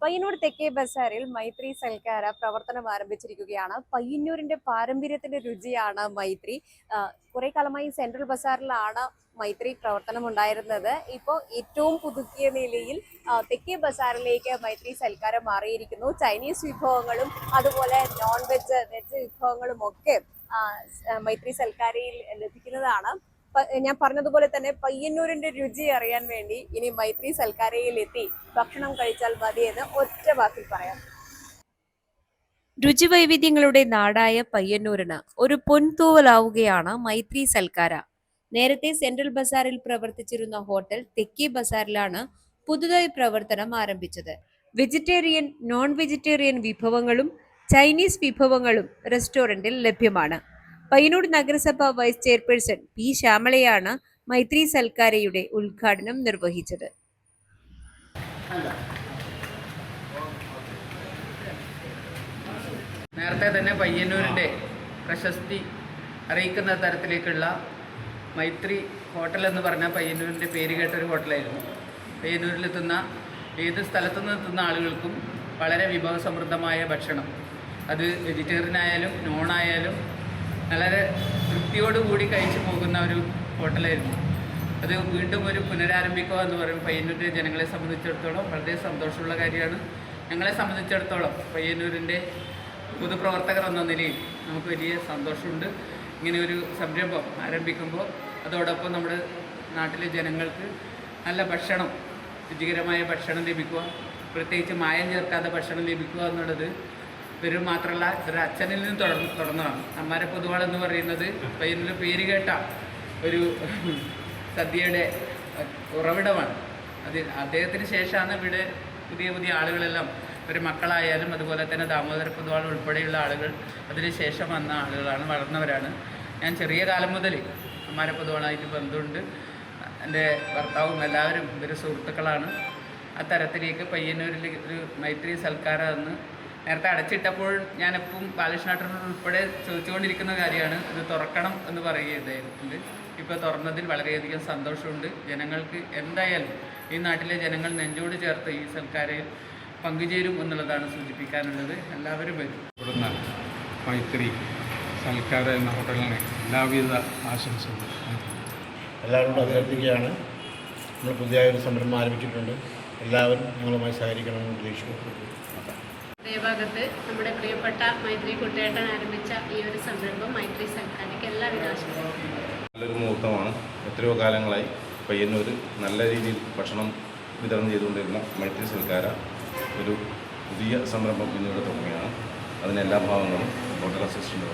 പയ്യന്നൂർ തെക്കേ ബസാറിൽ മൈത്രി സൽക്കാര പ്രവർത്തനം ആരംഭിച്ചിരിക്കുകയാണ്. പയ്യന്നൂരിന്റെ പാരമ്പര്യത്തിന്റെ രുചിയാണ് മൈത്രി. കുറെ കാലമായി സെൻട്രൽ ബസാറിലാണ് മൈത്രി പ്രവർത്തനം ഉണ്ടായിരുന്നത്. ഇപ്പോൾ ഏറ്റവും പുതുക്കിയ നിലയിൽ തെക്കേ ബസാറിലേക്ക് മൈത്രി സൽക്കാര മാറിയിരിക്കുന്നു. ചൈനീസ് വിഭവങ്ങളും അതുപോലെ വെജ് വിഭവങ്ങളും ഒക്കെ മൈത്രി സൽക്കാരയിൽ ലഭിക്കുന്നതാണ്. ഞാൻ പറഞ്ഞതുപോലെ തന്നെ പയ്യന്നൂരിന്റെ രുചി അറിയാൻ വേണ്ടി ഇനി മൈത്രി സൽക്കാരയിൽ എത്തി ഭക്ഷണം കഴിച്ചാൽ മതിയെന്ന് ഒറ്റ വാക്കിൽ പറയാം. രുചിവൈവിധ്യങ്ങളുടെ നാടായ പയ്യന്നൂരിന് ഒരു പൊൻതൂവലാവുകയാണ് മൈത്രി സൽക്കാര. നേരത്തെ സെൻട്രൽ ബസാറിൽ പ്രവർത്തിച്ചിരുന്ന ഹോട്ടൽ തെക്കേ ബസാറിലാണ് പുതുതായി പ്രവർത്തനം ആരംഭിച്ചത്. വെജിറ്റേറിയൻ, നോൺ വെജിറ്റേറിയൻ വിഭവങ്ങളും ചൈനീസ് വിഭവങ്ങളും റെസ്റ്റോറന്റിൽ ലഭ്യമാണ്. പയ്യന്നൂർ നഗരസഭ വൈസ് ചെയർപേഴ്സൺ പി ശ്യാമളയാണ് മൈത്രി സൽക്കാരയുടെ ഉദ്ഘാടനം നിർവഹിച്ചത്. നേരത്തെ തന്നെ പയ്യന്നൂരിൻ്റെ പ്രശസ്തി അറിയിക്കുന്ന തരത്തിലേക്കുള്ള മൈത്രി ഹോട്ടൽ എന്ന് പറഞ്ഞാൽ പയ്യന്നൂരിൻ്റെ പേര് കേട്ടൊരു ഹോട്ടലായിരുന്നു. പയ്യന്നൂരിലെത്തുന്ന ഏത് സ്ഥലത്തുനിന്ന് എത്തുന്ന ആളുകൾക്കും വളരെ വിഭവസമൃദ്ധമായ ഭക്ഷണം, അത് വെജിറ്റേറിയൻ ആയാലും നോൺ ആയാലും വളരെ തൃപ്തിയോടുകൂടി കഴിച്ചു പോകുന്ന ഒരു ഹോട്ടലായിരുന്നു. അത് വീണ്ടും ഒരു പുനരാരംഭിക്കുക എന്ന് പറയുമ്പോൾ പയ്യന്നൂരിൻ്റെ ജനങ്ങളെ സംബന്ധിച്ചിടത്തോളം വളരെ സന്തോഷമുള്ള കാര്യമാണ്. ഞങ്ങളെ സംബന്ധിച്ചിടത്തോളം പയ്യന്നൂരിൻ്റെ പൊതുപ്രവർത്തകർ എന്ന നിലയിൽ നമുക്ക് വലിയ സന്തോഷമുണ്ട്. ഇങ്ങനെ ഒരു സംരംഭം ആരംഭിക്കുമ്പോൾ അതോടൊപ്പം നമ്മുടെ നാട്ടിലെ ജനങ്ങൾക്ക് നല്ല ഭക്ഷണം, രുചികരമായ ഭക്ഷണം ലഭിക്കുക, പ്രത്യേകിച്ച് മായം ചേർക്കാത്ത ഭക്ഷണം ലഭിക്കുക എന്നുള്ളത് വെറും മാത്രമല്ല ഇതൊരു അച്ഛനിൽ നിന്ന് തുടർന്നതാണ്. അമ്മാരെ പൊതുവാൾ എന്ന് പറയുന്നത് പയ്യന്നൂർ പേര് കേട്ട ഒരു സദ്യയുടെ ഉറവിടമാണ്. അദ്ദേഹത്തിന് ശേഷമാണ് ഇവിടെ പുതിയ പുതിയ ആളുകളെല്ലാം ഒരു മക്കളായാലും അതുപോലെ തന്നെ ദാമോദര പൊതുവാൾ ഉൾപ്പെടെയുള്ള ആളുകൾ അതിന് ശേഷം വന്ന ആളുകളാണ്, വളർന്നവരാണ്. ഞാൻ ചെറിയ കാലം മുതൽ അമ്മാരെ പൊതുവാളായിട്ട് ബന്ധമുണ്ട്. എൻ്റെ ഭർത്താവും എല്ലാവരും ഇവർ സുഹൃത്തുക്കളാണ്. അത്തരത്തിലേക്ക് പയ്യന്നൂരിൽ ഒരു മൈത്രി സൽക്കാര എന്ന് നേരത്തെ അടച്ചിട്ടപ്പോൾ ഞാനെപ്പം ബാലകൃഷ്ണേട്ടനോട് ഉൾപ്പെടെ ചോദിച്ചുകൊണ്ടിരിക്കുന്ന കാര്യമാണ്, ഇത് തുറക്കണം എന്ന് പറയുകയുണ്ടായിട്ടുണ്ട്. ഇപ്പോൾ തുറന്നതിൽ വളരെയധികം സന്തോഷമുണ്ട്. ജനങ്ങൾക്ക് എന്തായാലും ഈ നാട്ടിലെ ജനങ്ങൾ നെഞ്ചോട് ചേർത്ത് ഈ സൽക്കാരയിൽ പങ്കുചേരും എന്നുള്ളതാണ് സൂചിപ്പിക്കാനുള്ളത്. എല്ലാവരും വരും. ഇവിടുന്ന് മൈത്രി സൽക്കാര എന്ന ഹോട്ടലിന് എല്ലാവിധ ആശംസകളും എല്ലാവരോടും അഭ്യർത്ഥിക്കുകയാണ്. നമ്മൾ പുതിയ ഒരു സംരംഭം ആരംഭിച്ചിട്ടുണ്ട്. എല്ലാവരും ഞങ്ങളുമായി സഹകരിക്കണമെന്ന് പ്രതീക്ഷിക്കുന്നു. ദേവാഗത്ത് നമ്മുടെ പ്രിയപ്പെട്ട മൈത്രി കുട്ടേട്ടൻ ആരംഭിച്ച ഈ ഒരു സംരംഭം മൈത്രി സൽക്കാരയ്ക്ക് എല്ലാവിധ ആശംസകളും. നല്ലൊരു മുഹൂർത്തമാണ്. എത്രയോ കാലങ്ങളായി പയ്യന്നൂർ നല്ല രീതിയിൽ ഭക്ഷണം വിതരണം ചെയ്തുകൊണ്ടിരുന്ന മൈത്രി സൽക്കാര ഒരു പുതിയ സംരംഭം ഇന്നിവിടെ തുടങ്ങിയാണ്. അതിനെല്ലാ ഭാഗങ്ങളും ഹോട്ടൽ അസിസ്റ്റൻ്റ്